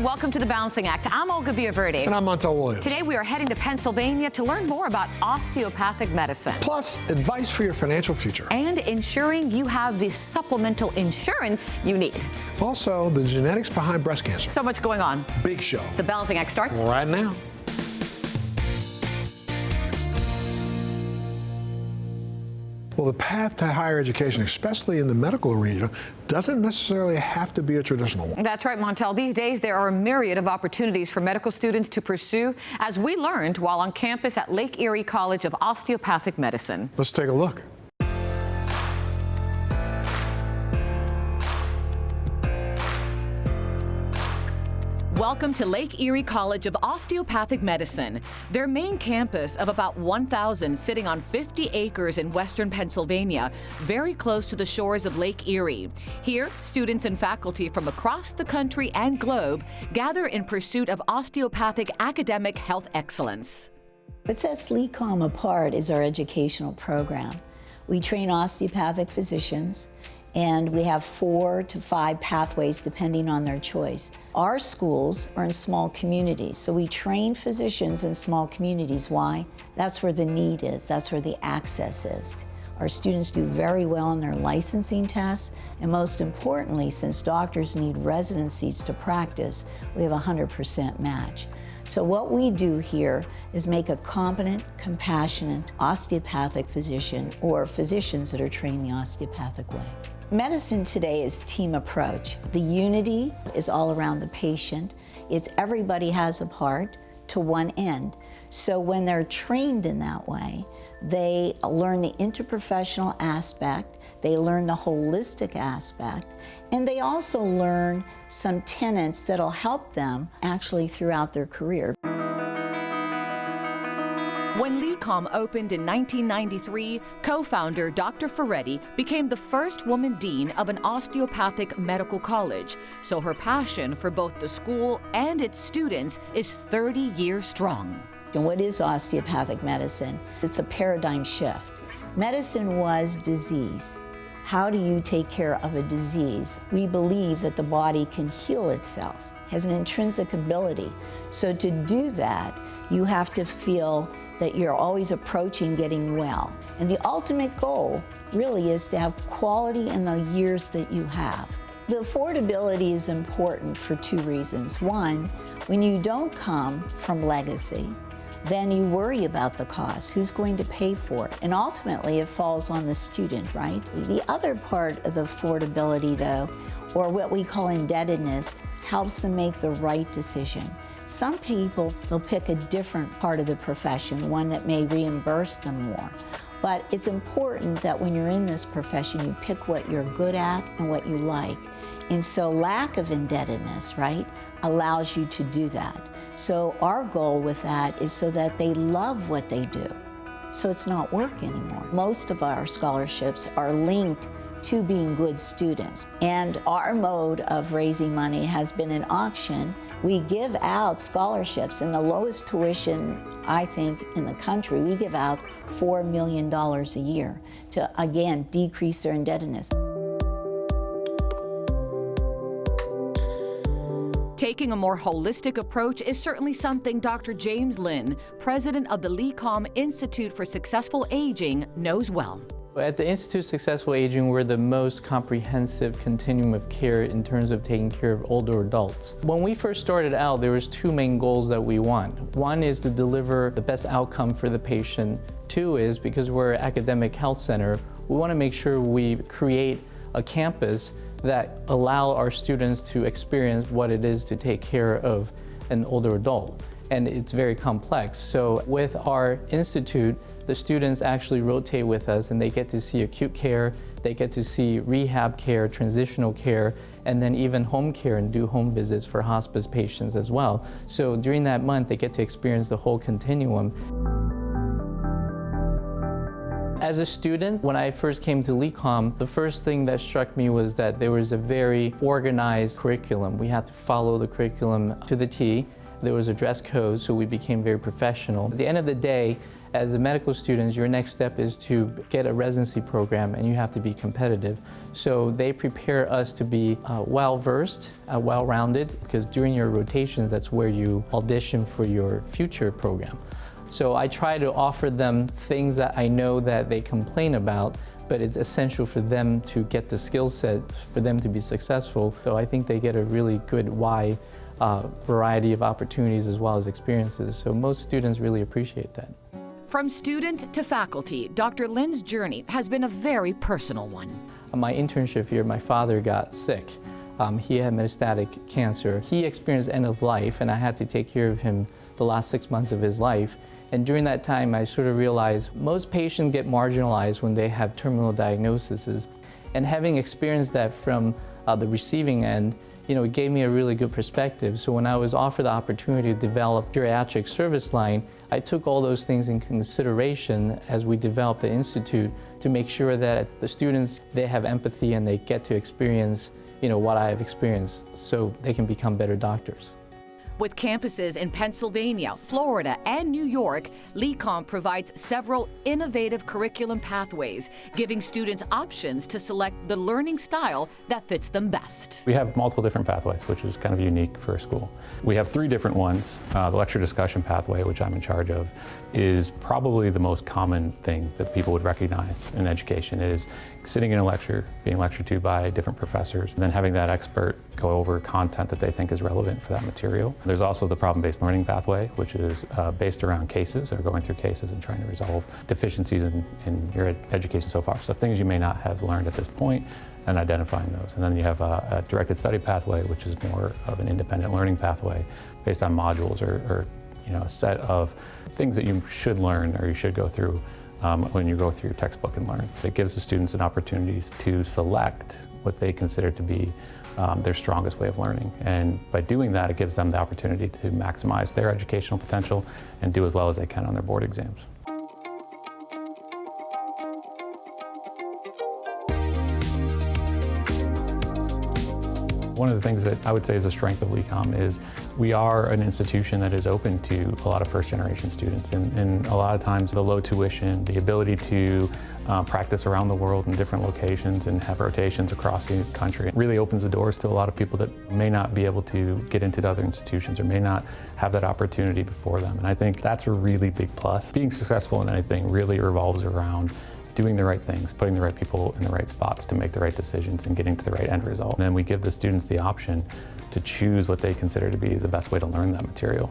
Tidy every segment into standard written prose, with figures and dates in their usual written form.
welcome to The Balancing Act. I'm Olga Villaverde. And I'm Montel Williams. Today we are heading to Pennsylvania to learn more about osteopathic medicine. Plus, advice for your financial future. And ensuring you have the supplemental insurance you need. Also, the genetics behind breast cancer. So much going on. Big show. The Balancing Act starts right now. Well, the path to higher education, especially in the medical arena, doesn't necessarily have to be a traditional one. That's right, Montel. These days, there are a myriad of opportunities for medical students to pursue, as we learned while on campus at Lake Erie College of Osteopathic Medicine. Let's take a look. Welcome to Lake Erie College of Osteopathic Medicine. Their main campus of about 1,000 sitting on 50 acres in western Pennsylvania, very close to the shores of Lake Erie. Here, students and faculty from across the country and globe gather in pursuit of osteopathic academic health excellence. What sets LECOM apart is our educational program. We train osteopathic physicians, and we have 4 to 5 pathways depending on their choice. Our schools are in small communities, so we train physicians in small communities. Why? That's where the need is, that's where the access is. Our students do very well in their licensing tests, and most importantly, since doctors need residencies to practice, we have a 100% match. So what we do here is make a competent, compassionate osteopathic physician, or physicians that are trained the osteopathic way. Medicine today is team approach. The unity is all around the patient. It's everybody has a part to one end. So when they're trained in that way, they learn the interprofessional aspect, they learn the holistic aspect, and they also learn some tenets that'll help them actually throughout their career. When LECOM opened in 1993, co-founder Dr. Ferretti became the first woman dean of an osteopathic medical college, so her passion for both the school and its students is 30 years strong. And what is osteopathic medicine? It's a paradigm shift. Medicine was disease. How do you take care of a disease? We believe that the body can heal itself, has an intrinsic ability. So to do that, you have to feel that you're always approaching getting well. And the ultimate goal really is to have quality in the years that you have. The affordability is important for 2 reasons. One, when you don't come from legacy, then you worry about the cost. Who's going to pay for it? And ultimately, it falls on the student, right? The other part of the affordability, though, or what we call indebtedness, helps them make the right decision. Some people, they'll pick a different part of the profession, one that may reimburse them more. But it's important that when you're in this profession, you pick what you're good at and what you like. And so lack of indebtedness, right, allows you to do that. So our goal with that is so that they love what they do, so it's not work anymore. Most of our scholarships are linked to being good students. And our mode of raising money has been an auction. We give out scholarships, and the lowest tuition, I think, in the country, we give out $4 million a year to, again, decrease their indebtedness. Taking a more holistic approach is certainly something Dr. James Lynn, president of the LECOM Institute for Successful Aging, knows well. At the Institute of Successful Aging, we're the most comprehensive continuum of care in terms of taking care of older adults. When we first started out, there was 2 main goals that we want. One is to deliver the best outcome for the patient. 2 is, because we're an academic health center, we want to make sure we create a campus that allow our students to experience what it is to take care of an older adult. And it's very complex. So with our institute, the students actually rotate with us, and they get to see acute care, they get to see rehab care, transitional care, and then even home care and do home visits for hospice patients as well. So during that month, they get to experience the whole continuum. As a student, when I first came to LECOM, the first thing that struck me was that there was a very organized curriculum. We had to follow the curriculum to the T. There was a dress code, so we became very professional. At the end of the day, As a medical student, your next step is to get a residency program, and you have to be competitive. So they prepare us to be well-versed, well-rounded, because during your rotations, that's where you audition for your future program. So I try to offer them things that I know that they complain about, but it's essential for them to get the skill set for them to be successful. So I think they get a really good wide variety of opportunities as well as experiences. So most students really appreciate that. From student to faculty, Dr. Lin's journey has been a very personal one. My internship here, my father got sick. He had metastatic cancer. He experienced end of life, and I had to take care of him the last 6 months of his life. And during that time, I sort of realized most patients get marginalized when they have terminal diagnoses. And having experienced that from the receiving end, it gave me a really good perspective. So when I was offered the opportunity to develop geriatric service line, I took all those things in consideration as we developed the institute to make sure that the students, they have empathy and they get to experience, what I have experienced, so they can become better doctors. With campuses in Pennsylvania, Florida, and New York, LECOM provides several innovative curriculum pathways, giving students options to select the learning style that fits them best. We have multiple different pathways, which is kind of unique for a school. We have 3 different ones. The lecture discussion pathway, which I'm in charge of, is probably the most common thing that people would recognize in education. It is sitting in a lecture, being lectured to by different professors, and then having that expert go over content that they think is relevant for that material. There's also the problem-based learning pathway, which is based around cases, or going through cases and trying to resolve deficiencies in your education so far. So things you may not have learned at this point, and identifying those. And then you have a directed study pathway, which is more of an independent learning pathway based on modules or a set of things that you should learn or you should go through when you go through your textbook and learn. It gives the students an opportunity to select what they consider to be their strongest way of learning. And by doing that, it gives them the opportunity to maximize their educational potential and do as well as they can on their board exams. One of the things that I would say is a strength of LECOM is we are an institution that is open to a lot of first-generation students, and a lot of times the low tuition, the ability to practice around the world in different locations and have rotations across the country really opens the doors to a lot of people that may not be able to get into other institutions or may not have that opportunity before them. And I think that's a really big plus. Being successful in anything really revolves around doing the right things, putting the right people in the right spots to make the right decisions and getting to the right end result. And then we give the students the option to choose what they consider to be the best way to learn that material.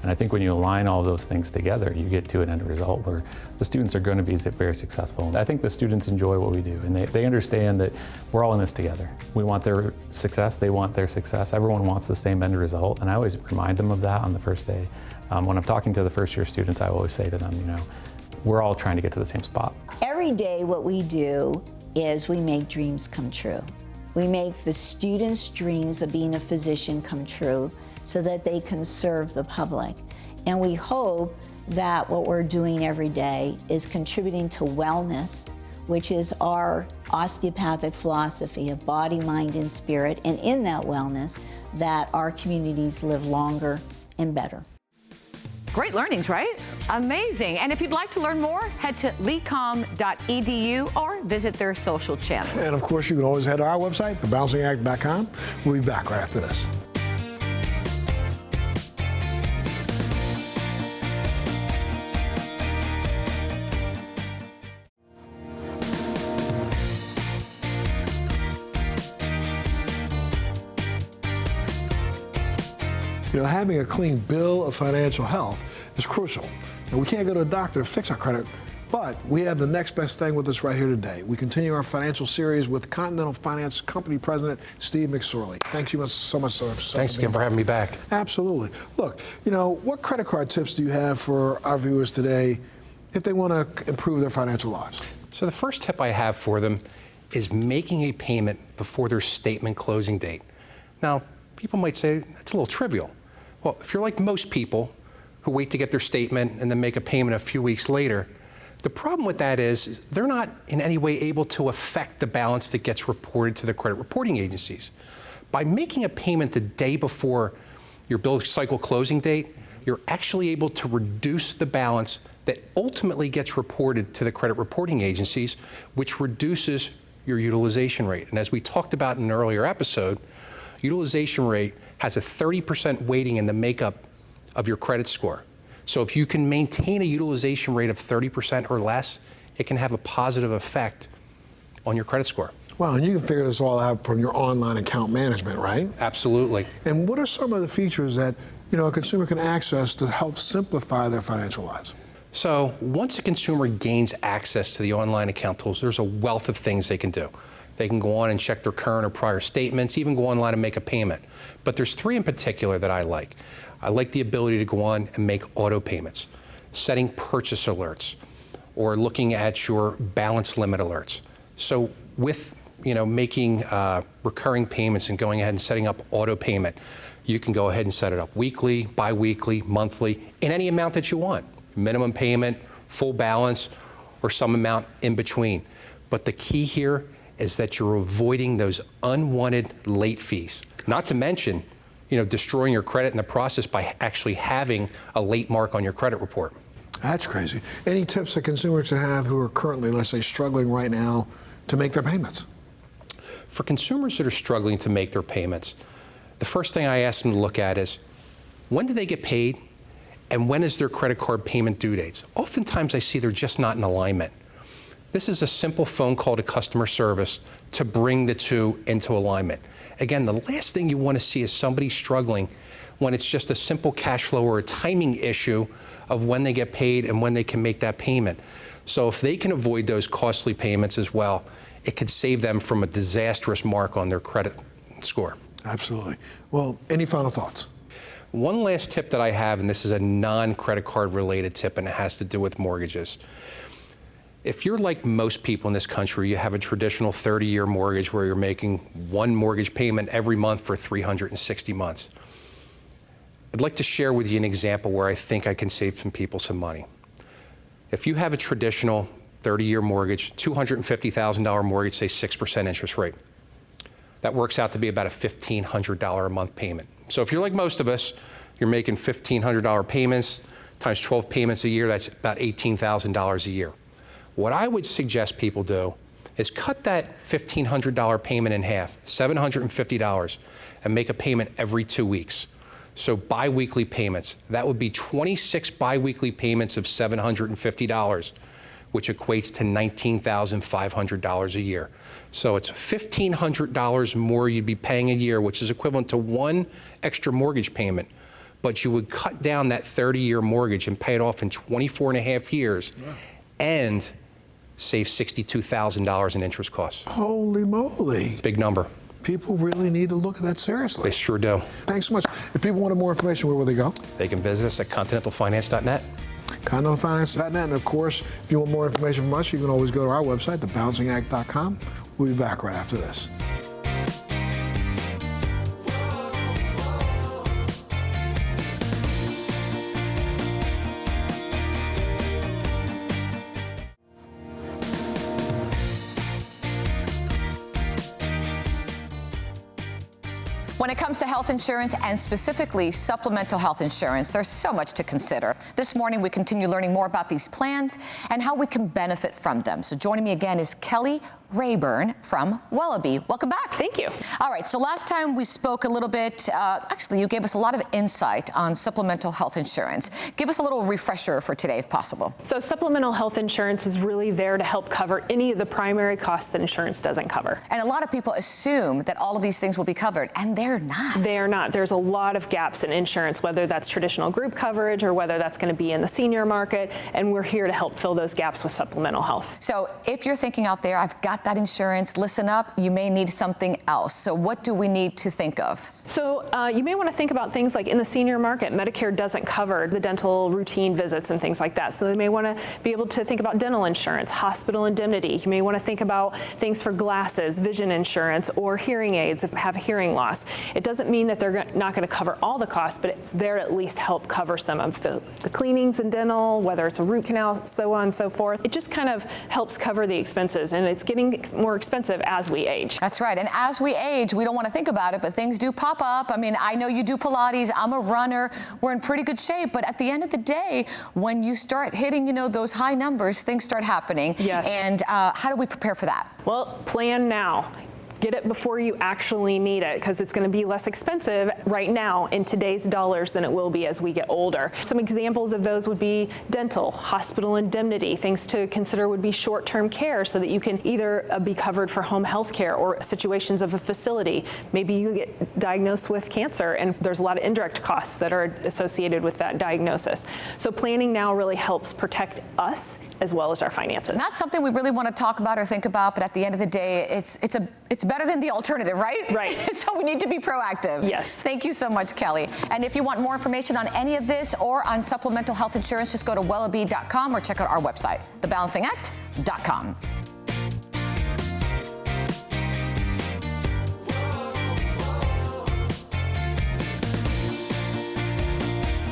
And I think when you align all those things together, you get to an end result where the students are going to be very successful. I think the students enjoy what we do, and they understand that we're all in this together. We want their success, they want their success. Everyone wants the same end result, and I always remind them of that on the first day. When I'm talking to the first-year students, I always say to them, we're all trying to get to the same spot. Every day what we do is we make dreams come true. We make the students' dreams of being a physician come true so that they can serve the public. And we hope that what we're doing every day is contributing to wellness, which is our osteopathic philosophy of body, mind, and spirit, and in that wellness, that our communities live longer and better. Great learnings, right? Amazing. And if you'd like to learn more, head to lecom.edu or visit their social channels. And of course, you can always head to our website, thebouncingAct.com. We'll be back right after this. Having a clean bill of financial health is crucial. And we can't go to a doctor to fix our credit, but we have the next best thing with us right here today. We continue our financial series with Continental Finance Company President Steve McSorley. Thanks so much, sir. Thanks again for having me back. Absolutely. Look, what credit card tips do you have for our viewers today if they want to improve their financial lives? So the first tip I have for them is making a payment before their statement closing date. Now, people might say that's a little trivial. Well, if you're like most people who wait to get their statement and then make a payment a few weeks later, the problem with that is they're not in any way able to affect the balance that gets reported to the credit reporting agencies. By making a payment the day before your bill cycle closing date, you're actually able to reduce the balance that ultimately gets reported to the credit reporting agencies, which reduces your utilization rate. And as we talked about in an earlier episode, utilization rate has a 30% weighting in the makeup of your credit score. So if you can maintain a utilization rate of 30% or less, it can have a positive effect on your credit score. Wow, and you can figure this all out from your online account management, right? Absolutely. And what are some of the features that a consumer can access to help simplify their financial lives? So once a consumer gains access to the online account tools, there's a wealth of things they can do. They can go on and check their current or prior statements, even go online and make a payment. But there's three in particular that I like. I like the ability to go on and make auto payments, setting purchase alerts, or looking at your balance limit alerts. So with making recurring payments and going ahead and setting up auto payment, you can go ahead and set it up weekly, bi-weekly, monthly, in any amount that you want. Minimum payment, full balance, or some amount in between. But the key here is that you're avoiding those unwanted late fees. Not to mention, destroying your credit in the process by actually having a late mark on your credit report. That's crazy. Any tips that consumers should have who are currently, let's say, struggling right now to make their payments? For consumers that are struggling to make their payments, the first thing I ask them to look at is, when do they get paid and when is their credit card payment due dates? Oftentimes I see they're just not in alignment. This is a simple phone call to customer service to bring the two into alignment. Again, the last thing you want to see is somebody struggling when it's just a simple cash flow or a timing issue of when they get paid and when they can make that payment. So if they can avoid those costly payments as well, it could save them from a disastrous mark on their credit score. Absolutely. Well, any final thoughts? One last tip that I have, and this is a non-credit card related tip, and it has to do with mortgages. If you're like most people in this country, you have a traditional 30-year mortgage where you're making one mortgage payment every month for 360 months. I'd like to share with you an example where I think I can save some people some money. If you have a traditional 30-year mortgage, $250,000 mortgage, say 6% interest rate, that works out to be about a $1,500 a month payment. So if you're like most of us, you're making $1,500 payments times 12 payments a year, that's about $18,000 a year. What I would suggest people do is cut that $1,500 payment in half, $750, and make a payment every 2 weeks. So bi-weekly payments. That would be 26 bi-weekly payments of $750, which equates to $19,500 a year. So it's $1,500 more you'd be paying a year, which is equivalent to one extra mortgage payment. But you would cut down that 30-year mortgage and pay it off in 24 and a half years and save $62,000 in interest costs. Holy moly. Big number. People really need to look at that seriously. They sure do. Thanks so much. If people wanted more information, where will they go? They can visit us at continentalfinance.net. Continentalfinance.net. And of course, if you want more information from us, you can always go to our website, thebalancingact.com. We'll be back right after this. When it comes to health insurance and specifically supplemental health insurance, there's so much to consider. This morning, we continue learning more about these plans and how we can benefit from them. So joining me again is Kelly Rayburn from Wellabe. Welcome back. Thank you. All right, so last time we spoke a little bit, actually you gave us a lot of insight on supplemental health insurance. Give us a little refresher for today if possible. So supplemental health insurance is really there to help cover any of the primary costs that insurance doesn't cover. And a lot of people assume that all of these things will be covered, and they're not. They're not. There's a lot of gaps in insurance, whether that's traditional group coverage or whether that's going to be in the senior market, and we're here to help fill those gaps with supplemental health. So if you're thinking out there, I've got that insurance, listen up, you may need something else. So what do we need to think of? So you may want to think about things like in the senior market, Medicare doesn't cover the dental routine visits and things like that. So they may want to be able to think about dental insurance, hospital indemnity. You may want to think about things for glasses, vision insurance, or hearing aids if you have hearing loss. It doesn't mean that they're not going to cover all the costs, but it's there to at least help cover some of the cleanings in dental, whether it's a root canal, so on and so forth. It just kind of helps cover the expenses, and it's getting getting more expensive as we age. That's right. And as we age, we don't want to think about it, but things do pop up. I mean, I know you do Pilates. I'm a runner. We're in pretty good shape. But at the end of the day, when you start hitting, those high numbers, things start happening. Yes. And how do we prepare for that? Well, plan now. Get it before you actually need it, because it's going to be less expensive right now in today's dollars than it will be as we get older. Some examples of those would be dental, hospital indemnity. Things to consider would be short-term care, so that you can either be covered for home health care or situations of a facility. Maybe you get diagnosed with cancer, and there's a lot of indirect costs that are associated with that diagnosis. So planning now really helps protect us as well as our finances. Not something we really want to talk about or think about, but at the end of the day, it's better than the alternative, right? Right. So we need to be proactive. Yes. Thank you so much, Kelly. And if you want more information on any of this or on supplemental health insurance, just go to Wellabe.com or check out our website, thebalancingact.com.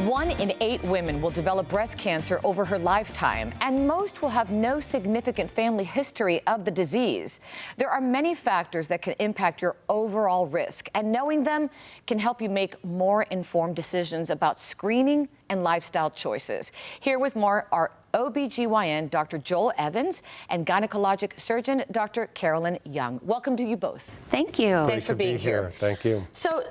1 in 8 women will develop breast cancer over her lifetime, and most will have no significant family history of the disease. There are many factors that can impact your overall risk, and knowing them can help you make more informed decisions about screening and lifestyle choices. Here with more are OBGYN Dr. Joel Evans and gynecologic surgeon Dr. Carolyn Young. Welcome to you both. Thank you. Thanks for being here. Thank you. So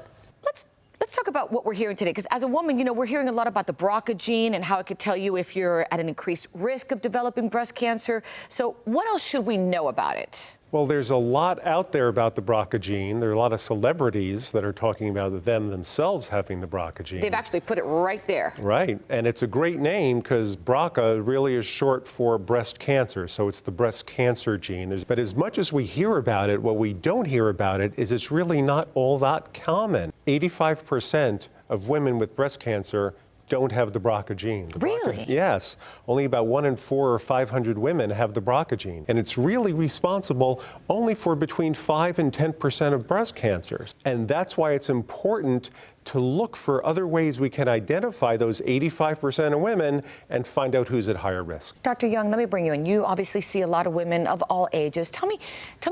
let's talk about what we're hearing today, because as a woman, we're hearing a lot about the BRCA gene and how it could tell you if you're at an increased risk of developing breast cancer. So what else should we know about it? Well, there's a lot out there about the BRCA gene. There are a lot of celebrities that are talking about them themselves having the BRCA gene. They've actually put it right there. Right, and it's a great name because BRCA really is short for breast cancer, so it's the breast cancer gene. But as much as we hear about it, what we don't hear about it is it's really not all that common. 85% of women with breast cancer don't have the BRCA gene. Really? Yes. Only about 1 in 4 or 500 women have the BRCA gene. And it's really responsible only for between 5 and 10% of breast cancers. And that's why it's important to look for other ways we can identify those 85% of women and find out who's at higher risk. Dr. Young, let me bring you in. You obviously see a lot of women of all ages. Tell me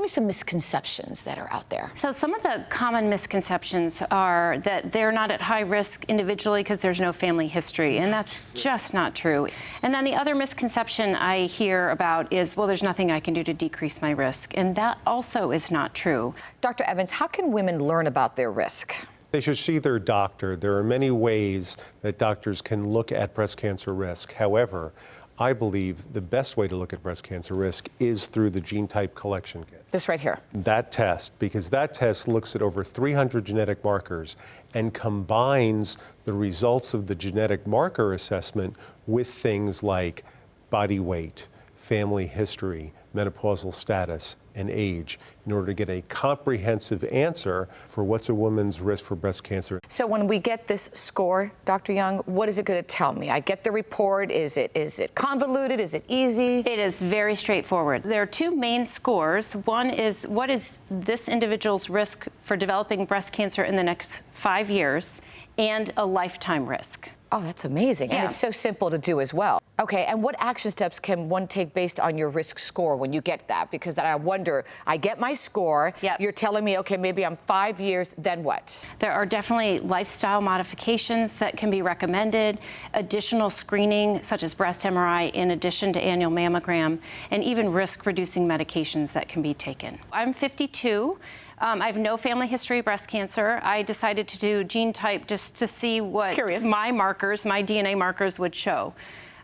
some misconceptions that are out there. So some of the common misconceptions are that they're not at high risk individually because there's no family history, and that's just not true. And then the other misconception I hear about is, well, there's nothing I can do to decrease my risk, and that also is not true. Dr. Evans, how can women learn about their risk? They should see their doctor. There are many ways that doctors can look at breast cancer risk. However, I believe the best way to look at breast cancer risk is through the gene type collection kit. This right here. That test, because that test looks at over 300 genetic markers and combines the results of the genetic marker assessment with things like body weight, family history, menopausal status, and age in order to get a comprehensive answer for what's a woman's risk for breast cancer. So when we get this score, Dr. Young, what is it going to tell me? I get the report. Is it convoluted? Is it easy? It is very straightforward. There are two main scores. One is what is this individual's risk for developing breast cancer in the next 5 years, and a lifetime risk. Oh, that's amazing. Yeah. And it's so simple to do as well. Okay, and what action steps can one take based on your risk score when you get that? Because then I wonder, I get my score, Yep. You're telling me, okay, maybe I'm 5 years, then what? There are definitely lifestyle modifications that can be recommended, additional screening such as breast MRI in addition to annual mammogram, and even risk-reducing medications that can be taken. I'm 52. I have no family history of breast cancer. I decided to do gene type just to see what my markers, my DNA markers would show.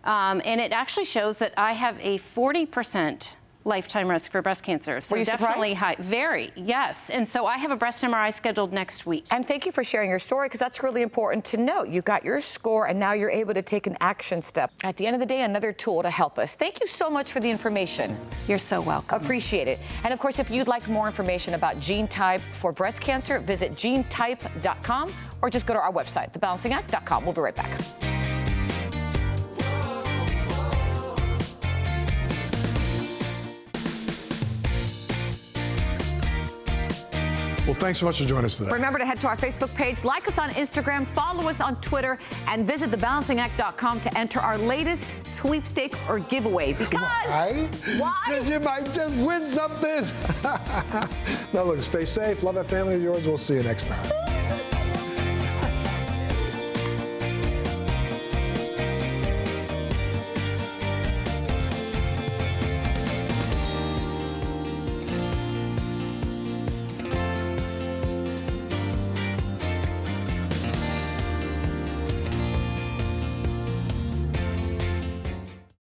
And it actually shows that I have a 40% lifetime risk for breast cancer. So Were you definitely surprised? high. Very, yes. And so I have a breast MRI scheduled next week. And thank you for sharing your story, because that's really important to know. You got your score, and now you're able to take an action step. At the end of the day, another tool to help us. Thank you so much for the information. You're so welcome. Appreciate it. And of course, if you'd like more information about gene type for breast cancer, visit genetype.com or just go to our website, thebalancingact.com. We'll be right back. Well, thanks so much for joining us today. Remember to head to our Facebook page, like us on Instagram, follow us on Twitter, and visit thebalancingact.com to enter our latest sweepstake or giveaway. Because why? Because you might just win something. Now, look, stay safe. Love that family of yours. We'll see you next time.